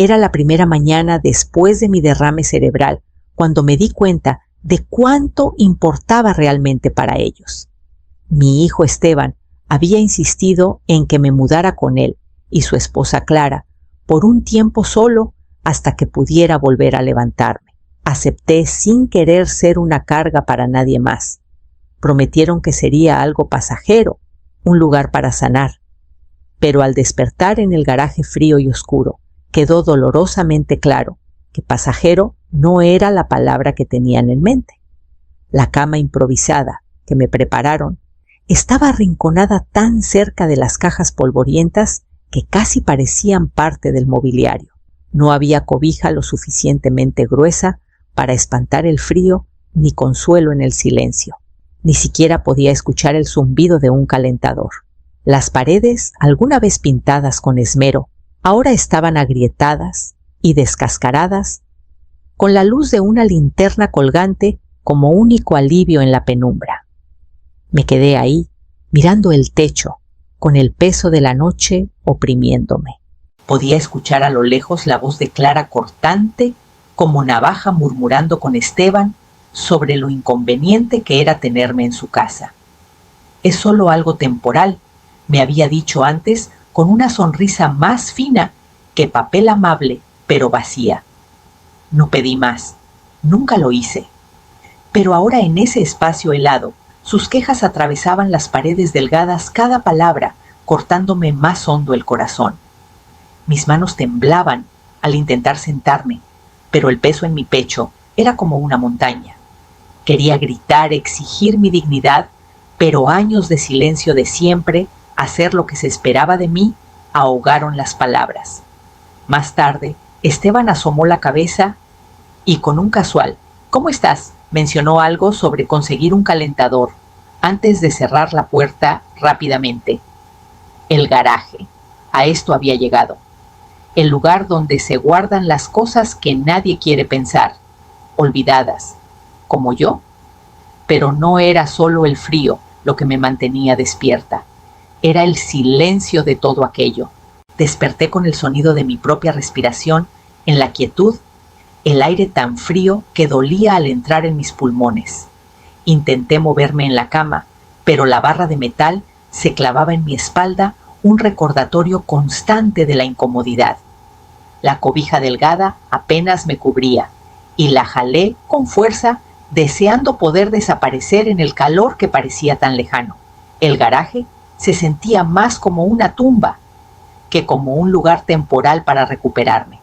Era la primera mañana después de mi derrame cerebral cuando me di cuenta de cuánto importaba realmente para ellos. Mi hijo Esteban había insistido en que me mudara con él y su esposa Clara por un tiempo solo hasta que pudiera volver a levantarme. Acepté sin querer ser una carga para nadie más. Prometieron que sería algo pasajero, un lugar para sanar. Pero al despertar en el garaje frío y oscuro, quedó dolorosamente claro que pasajero no era la palabra que tenían en mente. La cama improvisada que me prepararon estaba arrinconada tan cerca de las cajas polvorientas que casi parecían parte del mobiliario. No había cobija lo suficientemente gruesa para espantar el frío ni consuelo en el silencio. Ni siquiera podía escuchar el zumbido de un calentador. Las paredes, alguna vez pintadas con esmero, ahora estaban agrietadas y descascaradas, con la luz de una linterna colgante como único alivio en la penumbra. Me quedé ahí, mirando el techo, con el peso de la noche oprimiéndome. Podía escuchar a lo lejos la voz de Clara cortante, como navaja murmurando con Esteban sobre lo inconveniente que era tenerme en su casa. Es solo algo temporal, me había dicho antes con una sonrisa más fina que papel amable, pero vacía. No pedí más, nunca lo hice. Pero ahora en ese espacio helado, sus quejas atravesaban las paredes delgadas cada palabra, cortándome más hondo el corazón. Mis manos temblaban al intentar sentarme, pero el peso en mi pecho era como una montaña. Quería gritar, exigir mi dignidad, pero años de silencio de siempre, hacer lo que se esperaba de mí, ahogaron las palabras. Más tarde, Esteban asomó la cabeza y con un casual «¿Cómo estás?», mencionó algo sobre conseguir un calentador, antes de cerrar la puerta rápidamente. El garaje. A esto había llegado. El lugar donde se guardan las cosas que nadie quiere pensar, olvidadas, como yo. Pero no era solo el frío lo que me mantenía despierta. Era el silencio de todo aquello. Desperté con el sonido de mi propia respiración en la quietud, el aire tan frío que dolía al entrar en mis pulmones. Intenté moverme en la cama, pero la barra de metal se clavaba en mi espalda, un recordatorio constante de la incomodidad. La cobija delgada apenas me cubría y la jalé con fuerza, deseando poder desaparecer en el calor que parecía tan lejano. El garaje se sentía más como una tumba que como un lugar temporal para recuperarme.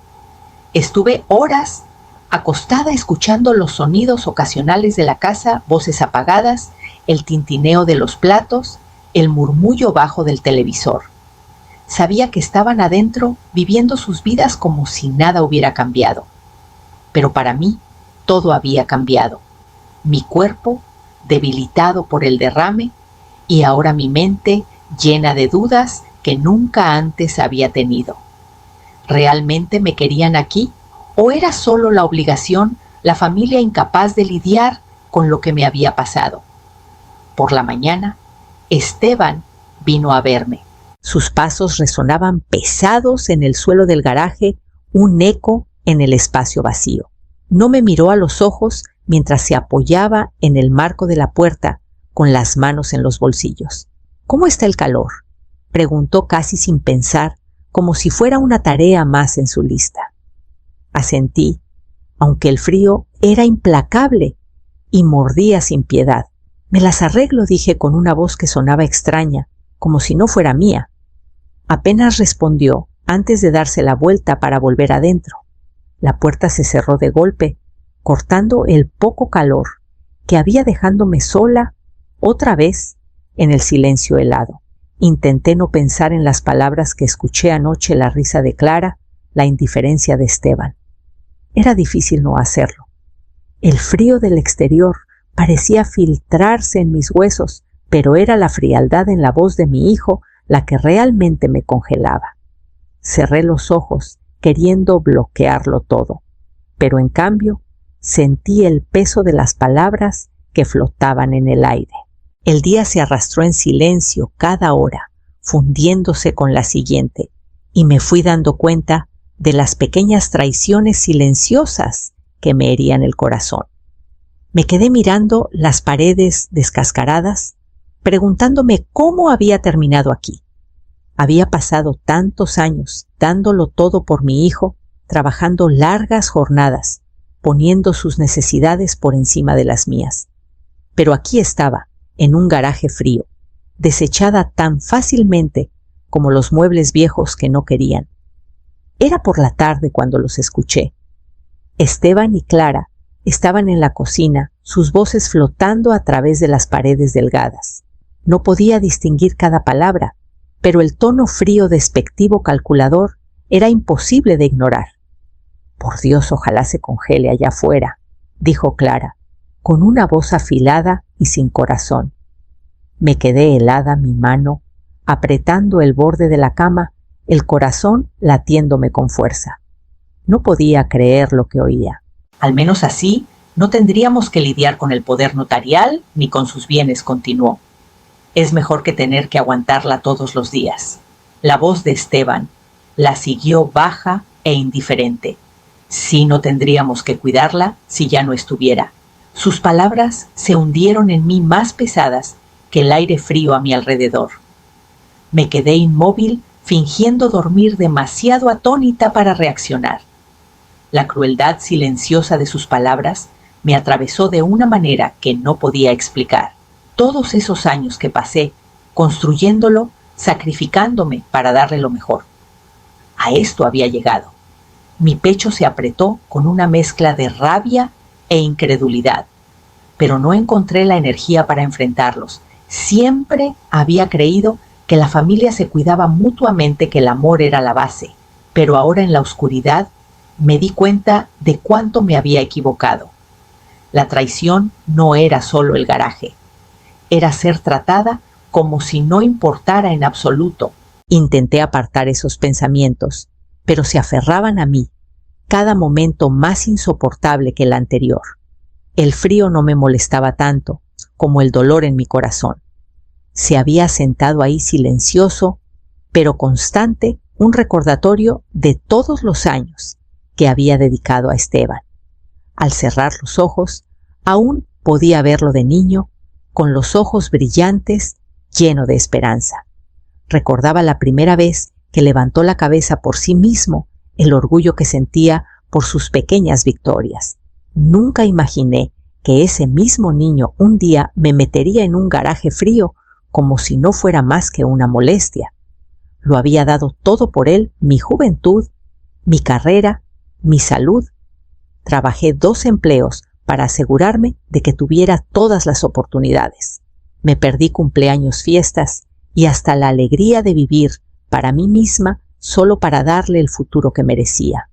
Estuve horas acostada escuchando los sonidos ocasionales de la casa, voces apagadas, el tintineo de los platos, el murmullo bajo del televisor. Sabía que estaban adentro viviendo sus vidas como si nada hubiera cambiado. Pero para mí todo había cambiado. Mi cuerpo, debilitado por el derrame, y ahora mi mente llena de dudas que nunca antes había tenido. ¿Realmente me querían aquí? ¿O era solo la obligación, la familia incapaz de lidiar con lo que me había pasado? Por la mañana, Esteban vino a verme. Sus pasos resonaban pesados en el suelo del garaje, un eco en el espacio vacío. No me miró a los ojos mientras se apoyaba en el marco de la puerta con las manos en los bolsillos. «¿Cómo está el calor?», preguntó casi sin pensar, como si fuera una tarea más en su lista. Asentí, aunque el frío era implacable y mordía sin piedad. «Me las arreglo», dije con una voz que sonaba extraña, como si no fuera mía. Apenas respondió antes de darse la vuelta para volver adentro. La puerta se cerró de golpe, cortando el poco calor que había dejándome sola otra vez en el silencio helado. Intenté no pensar en las palabras que escuché anoche, la risa de Clara, la indiferencia de Esteban. Era difícil no hacerlo. El frío del exterior parecía filtrarse en mis huesos, pero era la frialdad en la voz de mi hijo la que realmente me congelaba. Cerré los ojos, queriendo bloquearlo todo, pero en cambio sentí el peso de las palabras que flotaban en el aire. El día se arrastró en silencio cada hora, fundiéndose con la siguiente, y me fui dando cuenta de las pequeñas traiciones silenciosas que me herían el corazón. Me quedé mirando las paredes descascaradas, preguntándome cómo había terminado aquí. Había pasado tantos años dándolo todo por mi hijo, trabajando largas jornadas, poniendo sus necesidades por encima de las mías. Pero aquí estaba, en un garaje frío, desechada tan fácilmente como los muebles viejos que no querían. Era por la tarde cuando los escuché. Esteban y Clara estaban en la cocina, sus voces flotando a través de las paredes delgadas. No podía distinguir cada palabra, pero el tono frío, despectivo, calculador era imposible de ignorar. «Por Dios, ojalá se congele allá afuera», dijo Clara, con una voz afilada y sin corazón. Me quedé helada, mi mano apretando el borde de la cama, el corazón latiéndome con fuerza. No podía creer lo que oía. Al menos así no tendríamos que lidiar con el poder notarial ni con sus bienes, continuó. Es mejor que tener que aguantarla todos los días. La voz de Esteban la siguió baja e indiferente. Sí, no tendríamos que cuidarla si ya no estuviera. Sus palabras se hundieron en mí más pesadas que el aire frío a mi alrededor. Me quedé inmóvil, fingiendo dormir demasiado atónita para reaccionar. La crueldad silenciosa de sus palabras me atravesó de una manera que no podía explicar. Todos esos años que pasé construyéndolo, sacrificándome para darle lo mejor. A esto había llegado. Mi pecho se apretó con una mezcla de rabia e incredulidad, pero no encontré la energía para enfrentarlos. Siempre había creído que la familia se cuidaba mutuamente, que el amor era la base, pero ahora en la oscuridad me di cuenta de cuánto me había equivocado. La traición no era solo el garaje, era ser tratada como si no importara en absoluto. Intenté apartar esos pensamientos, pero se aferraban a mí, cada momento más insoportable que el anterior. El frío no me molestaba tanto como el dolor en mi corazón. Se había sentado ahí silencioso, pero constante, un recordatorio de todos los años que había dedicado a Esteban. Al cerrar los ojos, aún podía verlo de niño, con los ojos brillantes, lleno de esperanza. Recordaba la primera vez que levantó la cabeza por sí mismo, el orgullo que sentía por sus pequeñas victorias. Nunca imaginé que ese mismo niño un día me metería en un garaje frío como si no fuera más que una molestia. Lo había dado todo por él, mi juventud, mi carrera, mi salud. Trabajé 2 empleos para asegurarme de que tuviera todas las oportunidades. Me perdí cumpleaños, fiestas y hasta la alegría de vivir para mí misma solo para darle el futuro que merecía.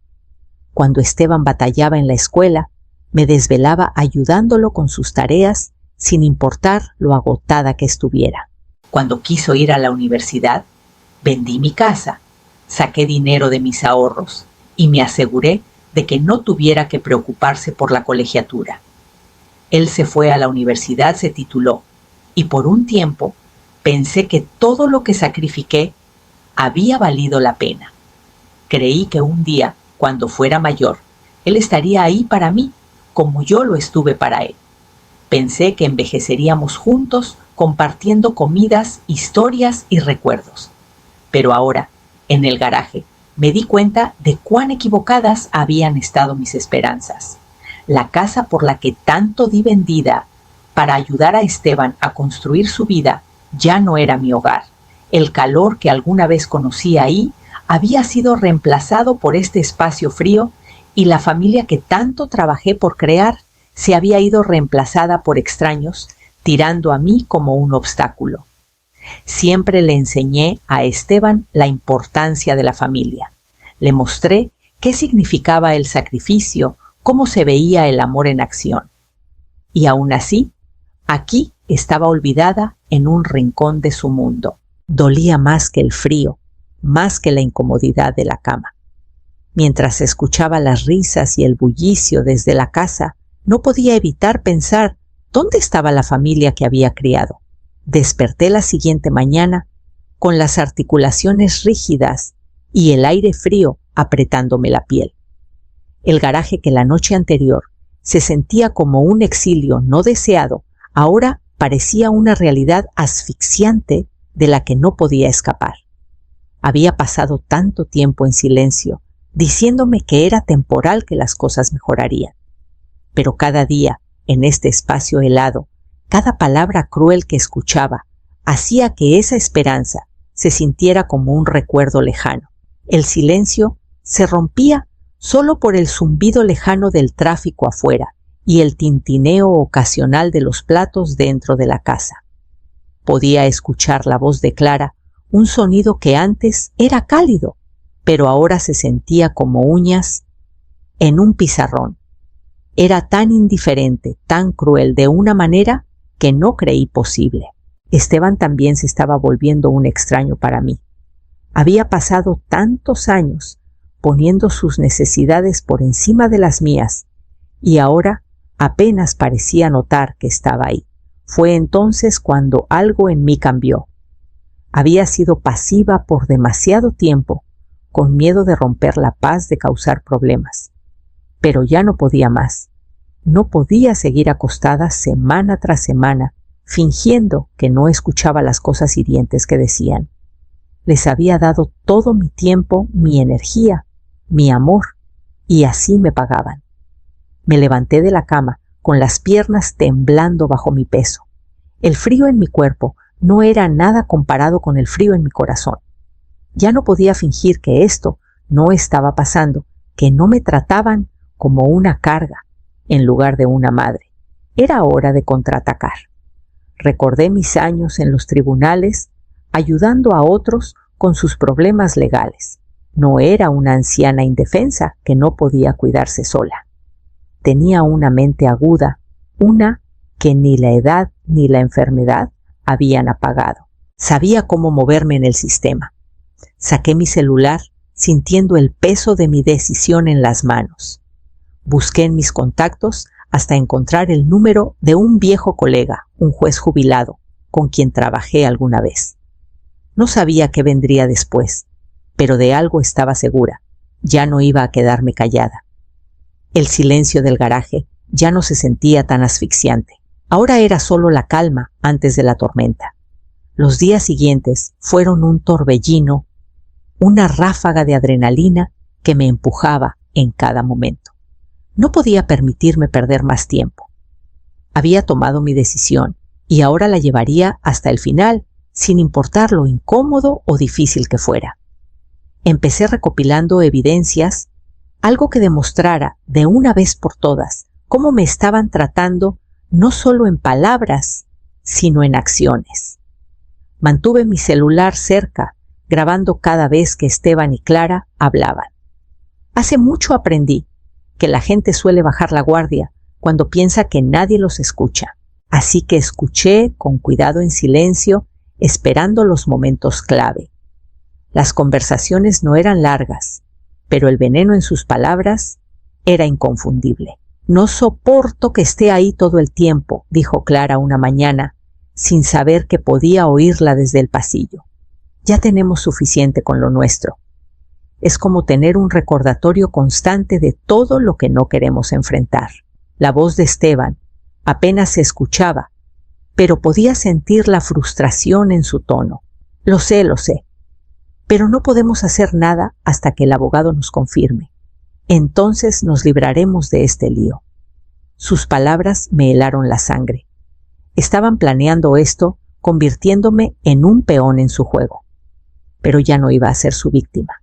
Cuando Esteban batallaba en la escuela, me desvelaba ayudándolo con sus tareas sin importar lo agotada que estuviera. Cuando quiso ir a la universidad, vendí mi casa, saqué dinero de mis ahorros y me aseguré de que no tuviera que preocuparse por la colegiatura. Él se fue a la universidad, se tituló, y por un tiempo pensé que todo lo que sacrifiqué había valido la pena. Creí que un día, cuando fuera mayor, él estaría ahí para mí, como yo lo estuve para él. Pensé que envejeceríamos juntos, compartiendo comidas, historias y recuerdos. Pero ahora, en el garaje, me di cuenta de cuán equivocadas habían estado mis esperanzas. La casa por la que tanto di vendida para ayudar a Esteban a construir su vida ya no era mi hogar. El calor que alguna vez conocí ahí había sido reemplazado por este espacio frío y la familia que tanto trabajé por crear se había ido reemplazada por extraños, tirando a mí como un obstáculo. Siempre le enseñé a Esteban la importancia de la familia. Le mostré qué significaba el sacrificio, cómo se veía el amor en acción. Y aún así, aquí estaba olvidada en un rincón de su mundo. Dolía más que el frío, más que la incomodidad de la cama. Mientras escuchaba las risas y el bullicio desde la casa, no podía evitar pensar dónde estaba la familia que había criado. Desperté la siguiente mañana con las articulaciones rígidas y el aire frío apretándome la piel. El garaje que la noche anterior se sentía como un exilio no deseado, ahora parecía una realidad asfixiante de la que no podía escapar. Había pasado tanto tiempo en silencio, diciéndome que era temporal, que las cosas mejorarían. Pero cada día, en este espacio helado, cada palabra cruel que escuchaba hacía que esa esperanza se sintiera como un recuerdo lejano. El silencio se rompía solo por el zumbido lejano del tráfico afuera y el tintineo ocasional de los platos dentro de la casa. Podía escuchar la voz de Clara, un sonido que antes era cálido, pero ahora se sentía como uñas en un pizarrón. Era tan indiferente, tan cruel, de una manera que no creí posible. Esteban también se estaba volviendo un extraño para mí. Había pasado tantos años poniendo sus necesidades por encima de las mías, y ahora apenas parecía notar que estaba ahí. Fue entonces cuando algo en mí cambió. Había sido pasiva por demasiado tiempo, con miedo de romper la paz, de causar problemas. Pero ya no podía más. No podía seguir acostada semana tras semana, fingiendo que no escuchaba las cosas hirientes que decían. Les había dado todo mi tiempo, mi energía, mi amor, y así me pagaban. Me levanté de la cama, con las piernas temblando bajo mi peso. El frío en mi cuerpo no era nada comparado con el frío en mi corazón. Ya no podía fingir que esto no estaba pasando, que no me trataban como una carga en lugar de una madre. Era hora de contraatacar. Recordé mis años en los tribunales, ayudando a otros con sus problemas legales. No era una anciana indefensa que no podía cuidarse sola. Tenía una mente aguda, una que ni la edad ni la enfermedad habían apagado. Sabía cómo moverme en el sistema. Saqué mi celular sintiendo el peso de mi decisión en las manos. Busqué en mis contactos hasta encontrar el número de un viejo colega, un juez jubilado, con quien trabajé alguna vez. No sabía qué vendría después, pero de algo estaba segura. Ya no iba a quedarme callada. El silencio del garaje ya no se sentía tan asfixiante. Ahora era solo la calma antes de la tormenta. Los días siguientes fueron un torbellino, una ráfaga de adrenalina que me empujaba en cada momento. No podía permitirme perder más tiempo. Había tomado mi decisión y ahora la llevaría hasta el final, sin importar lo incómodo o difícil que fuera. Empecé recopilando evidencias, algo que demostrara de una vez por todas cómo me estaban tratando, no solo en palabras, sino en acciones. Mantuve mi celular cerca, grabando cada vez que Esteban y Clara hablaban. Hace mucho aprendí que la gente suele bajar la guardia cuando piensa que nadie los escucha. Así que escuché con cuidado en silencio, esperando los momentos clave. Las conversaciones no eran largas, pero el veneno en sus palabras era inconfundible. No soporto que esté ahí todo el tiempo, dijo Clara una mañana, sin saber que podía oírla desde el pasillo. Ya tenemos suficiente con lo nuestro. Es como tener un recordatorio constante de todo lo que no queremos enfrentar. La voz de Esteban apenas se escuchaba, pero podía sentir la frustración en su tono. Lo sé, pero no podemos hacer nada hasta que el abogado nos confirme. Entonces nos libraremos de este lío. Sus palabras me helaron la sangre. Estaban planeando esto, convirtiéndome en un peón en su juego. Pero ya no iba a ser su víctima.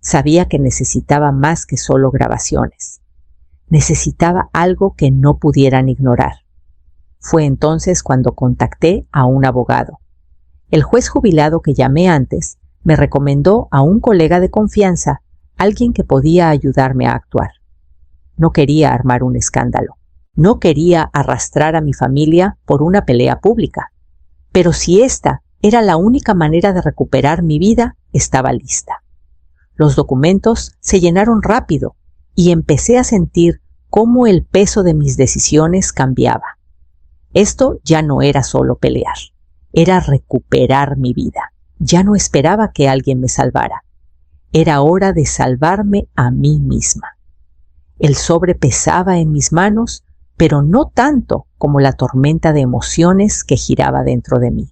Sabía que necesitaba más que solo grabaciones. Necesitaba algo que no pudieran ignorar. Fue entonces cuando contacté a un abogado. El juez jubilado que llamé antes me recomendó a un colega de confianza, alguien que podía ayudarme a actuar. No quería armar un escándalo. No quería arrastrar a mi familia por una pelea pública. Pero si esta era la única manera de recuperar mi vida, estaba lista. Los documentos se llenaron rápido y empecé a sentir cómo el peso de mis decisiones cambiaba. Esto ya no era solo pelear, era recuperar mi vida. Ya no esperaba que alguien me salvara. Era hora de salvarme a mí misma. El sobre pesaba en mis manos, pero no tanto como la tormenta de emociones que giraba dentro de mí.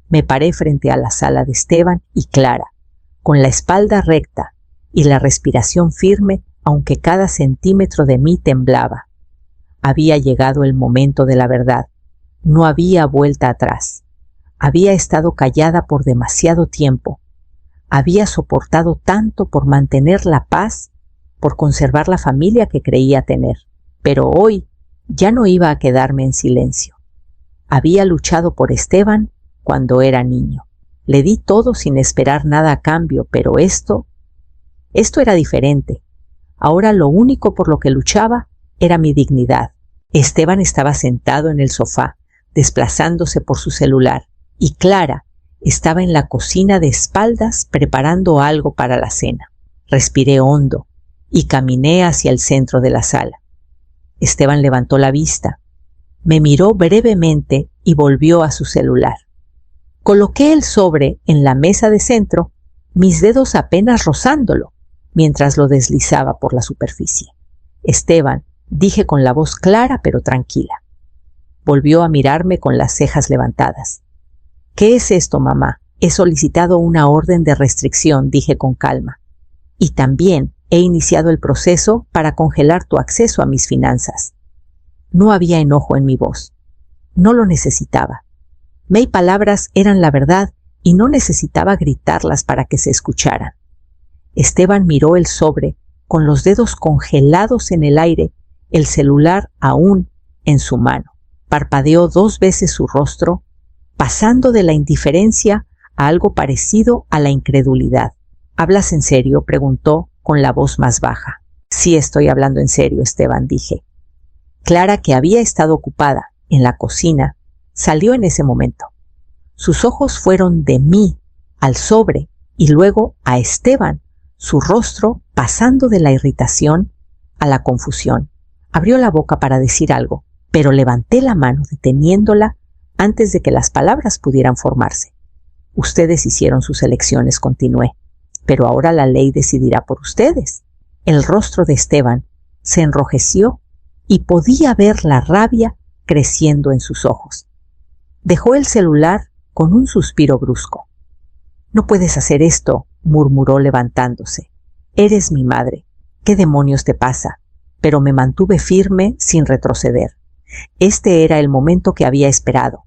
Me paré frente a la sala de Esteban y Clara, con la espalda recta y la respiración firme, aunque cada centímetro de mí temblaba. Había llegado el momento de la verdad. No había vuelta atrás. Había estado callada por demasiado tiempo. Había soportado tanto por mantener la paz, por conservar la familia que creía tener. Pero hoy ya no iba a quedarme en silencio. Había luchado por Esteban cuando era niño. Le di todo sin esperar nada a cambio, pero esto era diferente. Ahora lo único por lo que luchaba era mi dignidad. Esteban estaba sentado en el sofá, desplazándose por su celular, y Clara estaba en la cocina de espaldas preparando algo para la cena. Respiré hondo y caminé hacia el centro de la sala. Esteban levantó la vista, me miró brevemente y volvió a su celular. Coloqué el sobre en la mesa de centro, mis dedos apenas rozándolo, mientras lo deslizaba por la superficie. Esteban, dije con la voz clara pero tranquila. Volvió a mirarme con las cejas levantadas. ¿Qué es esto, mamá? He solicitado una orden de restricción, dije con calma. Y también he iniciado el proceso para congelar tu acceso a mis finanzas. No había enojo en mi voz. No lo necesitaba. Mis palabras eran la verdad y no necesitaba gritarlas para que se escucharan. Esteban miró el sobre, con los dedos congelados en el aire, el celular aún en su mano. Parpadeó 2 veces su rostro, pasando de la indiferencia a algo parecido a la incredulidad. ¿Hablas en serio?, preguntó con la voz más baja. Sí, estoy hablando en serio, Esteban, dije. Clara, que había estado ocupada en la cocina, salió en ese momento. Sus ojos fueron de mí al sobre y luego a Esteban, su rostro pasando de la irritación a la confusión. Abrió la boca para decir algo, pero levanté la mano deteniéndola antes de que las palabras pudieran formarse. Ustedes hicieron sus elecciones, continué, pero ahora la ley decidirá por ustedes. El rostro de Esteban se enrojeció y podía ver la rabia creciendo en sus ojos. Dejó el celular con un suspiro brusco. No puedes hacer esto, murmuró levantándose. Eres mi madre. ¿Qué demonios te pasa? Pero me mantuve firme sin retroceder. Este era el momento que había esperado.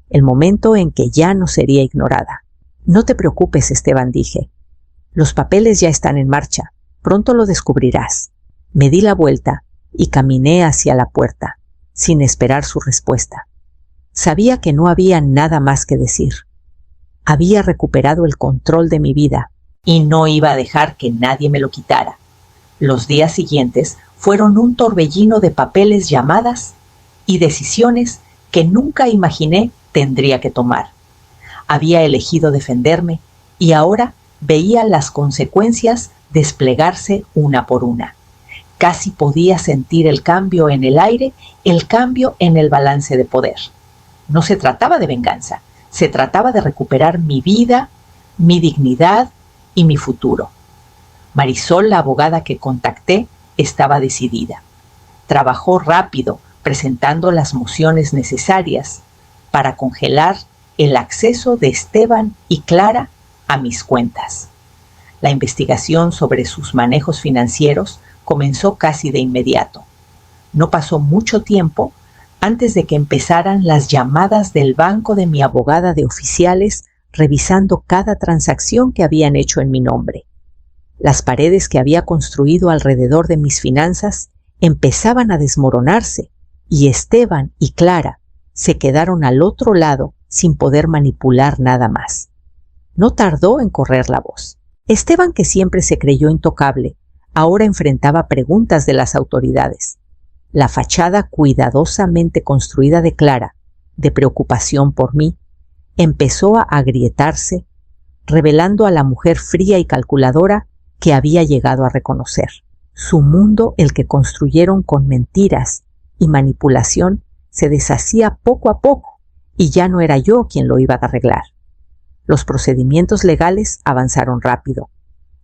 El momento en que ya no sería ignorada. No te preocupes, Esteban, dije. Los papeles ya están en marcha. Pronto lo descubrirás. Me di la vuelta y caminé hacia la puerta, sin esperar su respuesta. Sabía que no había nada más que decir. Había recuperado el control de mi vida y no iba a dejar que nadie me lo quitara. Los días siguientes fueron un torbellino de papeles, llamadas y decisiones que nunca imaginé tendría que tomar. Había elegido defenderme y ahora veía las consecuencias desplegarse una por una. Casi podía sentir el cambio en el aire, el cambio en el balance de poder. No se trataba de venganza, se trataba de recuperar mi vida, mi dignidad y mi futuro. Marisol, la abogada que contacté, estaba decidida. Trabajó rápido, presentando las mociones necesarias para congelar el acceso de Esteban y Clara a mis cuentas. La investigación sobre sus manejos financieros comenzó casi de inmediato. No pasó mucho tiempo antes de que empezaran las llamadas del banco de mi abogada de oficiales revisando cada transacción que habían hecho en mi nombre. Las paredes que había construido alrededor de mis finanzas empezaban a desmoronarse y Esteban y Clara se quedaron al otro lado sin poder manipular nada más. No tardó en correr la voz. Esteban, que siempre se creyó intocable, ahora enfrentaba preguntas de las autoridades. La fachada cuidadosamente construida de Clara, de preocupación por mí, empezó a agrietarse, revelando a la mujer fría y calculadora que había llegado a reconocer. Su mundo, el que construyeron con mentiras y manipulación, se deshacía poco a poco y ya no era yo quien lo iba a arreglar. Los procedimientos legales avanzaron rápido.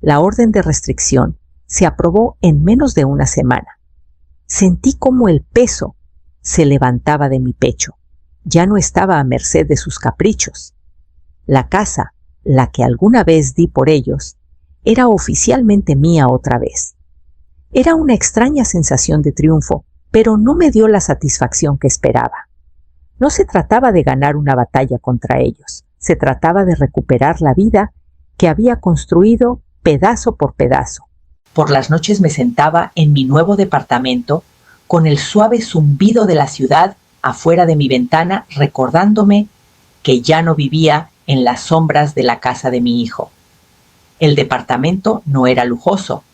La orden de restricción se aprobó en menos de una semana. Sentí como el peso se levantaba de mi pecho. Ya no estaba a merced de sus caprichos. La casa, la que alguna vez di por ellos, era oficialmente mía otra vez. Era una extraña sensación de triunfo, pero no me dio la satisfacción que esperaba. No se trataba de ganar una batalla contra ellos, se trataba de recuperar la vida que había construido pedazo por pedazo. Por las noches me sentaba en mi nuevo departamento con el suave zumbido de la ciudad afuera de mi ventana, recordándome que ya no vivía en las sombras de la casa de mi hijo. El departamento no era lujoso,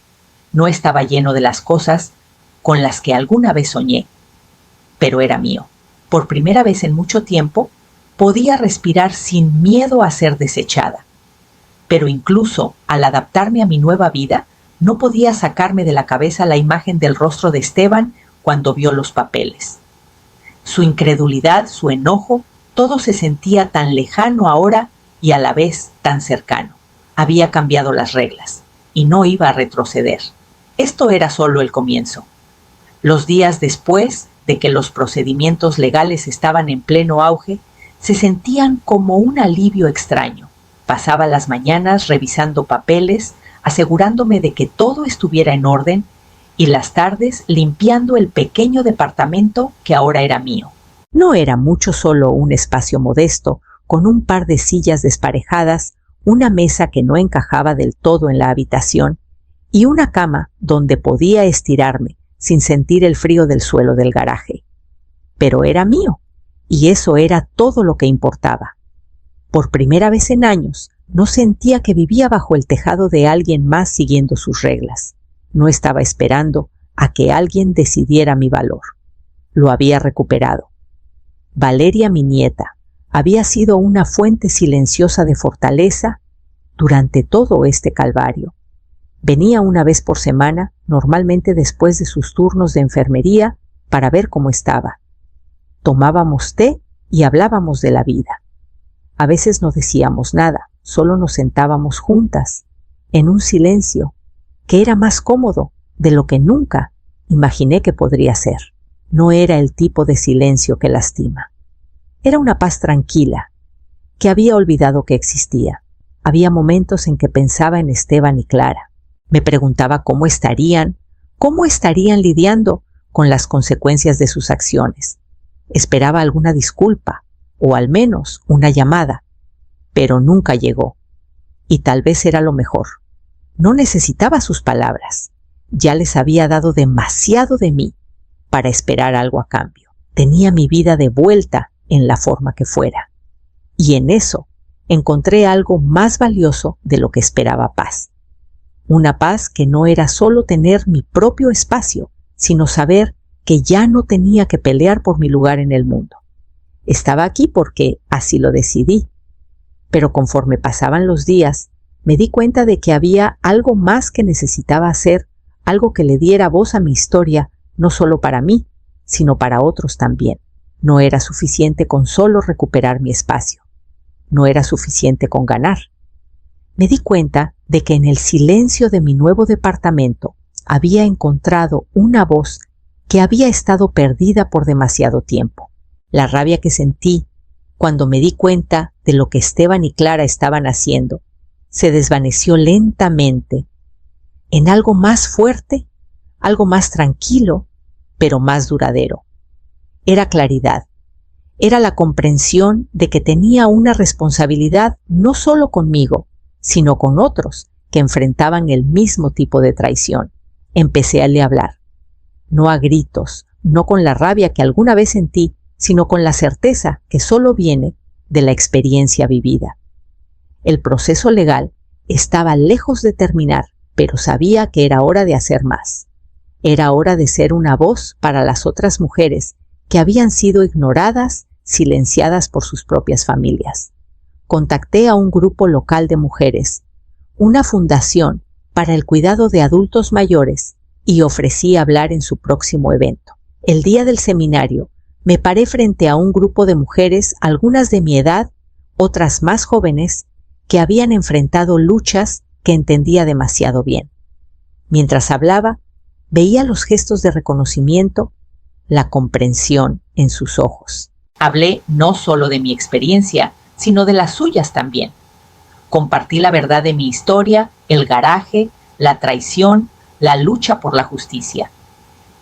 no estaba lleno de las cosas con las que alguna vez soñé, pero era mío. Por primera vez en mucho tiempo podía respirar sin miedo a ser desechada. Pero incluso al adaptarme a mi nueva vida, no podía sacarme de la cabeza la imagen del rostro de Esteban cuando vio los papeles. Su incredulidad, su enojo, todo se sentía tan lejano ahora y a la vez tan cercano. Había cambiado las reglas y no iba a retroceder. Esto era solo el comienzo. Los días después de que los procedimientos legales estaban en pleno auge, se sentían como un alivio extraño. Pasaba las mañanas revisando papeles, asegurándome de que todo estuviera en orden, y las tardes limpiando el pequeño departamento que ahora era mío. No era mucho, solo un espacio modesto, con un par de sillas desparejadas, una mesa que no encajaba del todo en la habitación, y una cama donde podía estirarme sin sentir el frío del suelo del garaje. Pero era mío, y eso era todo lo que importaba. Por primera vez en años, no sentía que vivía bajo el tejado de alguien más siguiendo sus reglas. No estaba esperando a que alguien decidiera mi valor. Lo había recuperado. Valeria, mi nieta, había sido una fuente silenciosa de fortaleza durante todo este calvario. Venía una vez por semana, normalmente después de sus turnos de enfermería, para ver cómo estaba. Tomábamos té y hablábamos de la vida. A veces no decíamos nada, solo nos sentábamos juntas, en un silencio, que era más cómodo de lo que nunca imaginé que podría ser. No era el tipo de silencio que lastima. Era una paz tranquila, que había olvidado que existía. Había momentos en que pensaba en Esteban y Clara. Me preguntaba cómo estarían lidiando con las consecuencias de sus acciones. Esperaba alguna disculpa, o al menos una llamada, pero nunca llegó. Y tal vez era lo mejor. No necesitaba sus palabras. Ya les había dado demasiado de mí para esperar algo a cambio. Tenía mi vida de vuelta en la forma que fuera. Y en eso encontré algo más valioso de lo que esperaba paz. Una paz que no era solo tener mi propio espacio, sino saber que ya no tenía que pelear por mi lugar en el mundo. Estaba aquí porque así lo decidí. Pero conforme pasaban los días, me di cuenta de que había algo más que necesitaba hacer, algo que le diera voz a mi historia, no solo para mí, sino para otros también. No era suficiente con solo recuperar mi espacio. No era suficiente con ganar. Me di cuenta de que en el silencio de mi nuevo departamento había encontrado una voz que había estado perdida por demasiado tiempo. La rabia que sentí cuando me di cuenta de lo que Esteban y Clara estaban haciendo se desvaneció lentamente en algo más fuerte, algo más tranquilo, pero más duradero. Era claridad. Era la comprensión de que tenía una responsabilidad no solo conmigo, sino con otros que enfrentaban el mismo tipo de traición. Empecé a hablar. No a gritos, no con la rabia que alguna vez sentí, sino con la certeza que solo viene de la experiencia vivida. El proceso legal estaba lejos de terminar, pero sabía que era hora de hacer más. Era hora de ser una voz para las otras mujeres que habían sido ignoradas, silenciadas por sus propias familias. Contacté a un grupo local de mujeres, una fundación para el cuidado de adultos mayores, y ofrecí hablar en su próximo evento. El día del seminario, me paré frente a un grupo de mujeres, algunas de mi edad, otras más jóvenes, que habían enfrentado luchas que entendía demasiado bien. Mientras hablaba, veía los gestos de reconocimiento, la comprensión en sus ojos. Hablé no solo de mi experiencia, sino de las suyas también. Compartí la verdad de mi historia, el garaje, la traición, la lucha por la justicia.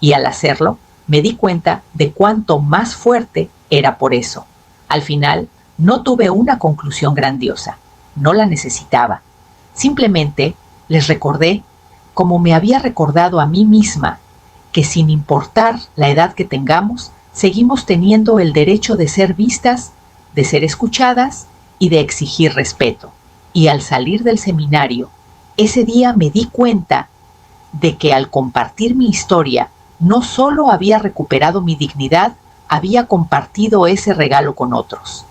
Y al hacerlo, me di cuenta de cuánto más fuerte era por eso. Al final, no tuve una conclusión grandiosa. No la necesitaba. Simplemente les recordé, como me había recordado a mí misma, que sin importar la edad que tengamos, seguimos teniendo el derecho de ser vistas, de ser escuchadas y de exigir respeto. Y al salir del seminario, ese día me di cuenta de que al compartir mi historia, no solo había recuperado mi dignidad, había compartido ese regalo con otros.